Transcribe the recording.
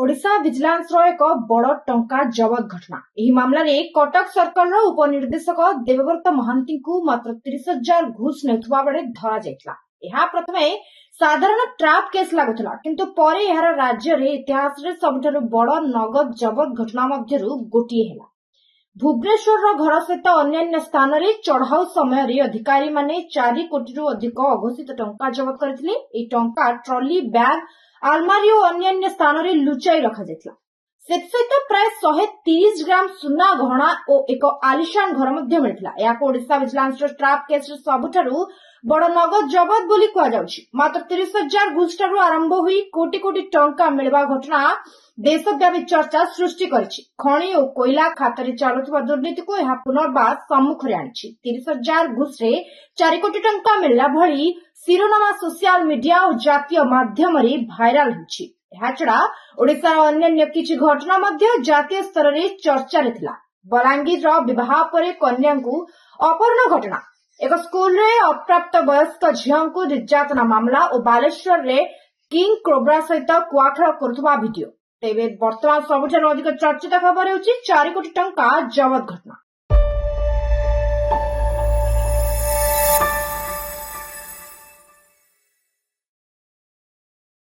Odisha vigilance एक बड़ टंका जबत घटना। यह मामला रे कटक सर्कल उपनिर्देशक देवव्रत महांती को मात्र 30,000 घूस नेउथुवा बेले धरा जायतिला। यह प्रथमे साधारण ट्राप केस लागुला, किंतु परे यार राज्य रे इतिहास रे सबठारु बड़ नगद जबत घटना मध्यरु गोटिए हेला। भुवनेश्वर घर सहित अन्य स्थान रे चढ़ाऊ समय रे अधिकारी माने 4 कोटी अधिक अघोषित टंका जबत करथिले। ए टंका ट्रॉली बैग आलमारी और अन्य स्थान रे लुचाई रखा जायतिला। सहित प्राय 130 ग्राम सुना गहना और एक आलिशान घर मध्य मिलथिला। याको ओडिशा विजिलेंस ट्राप केस रे सबठारु बड़ नगद जबत बोली कुआ जाउछि। मात्र 30,000 घूस ठारु आरंभ हुई कोटी कोटी टंका मिलवा घटना देशव्यापी चर्चा सृष्टि करिछि। खଣି और कोयला खातारे चालुथिबा दुर्नीति को यह पुनर्बार सम्मुख रे आनिछि। 30,000 घूस रे 4 कोटी टंका मिलला भली शिरोनामा सोशल मीडिया और जातीय माध्यम रे भाइराल होछि। यह छड़ा ओडिशा अन्य किछि घटना मध्य जातीय स्तर रे चर्चा रे थिला। बलांगीर विवाह परे कन्या को अपहरण घटना, एक स्कूल रे अप्राप्त वयस्क झियों को निर्यातना मामला और बालेश्वर रे किंग कोब्रा सहित कुआखेल करुवा वीडियो। तेबे वर्तमान सबुठारु अधिक चर्चित खबर होछि 4 कोटी टंका जबत घटना।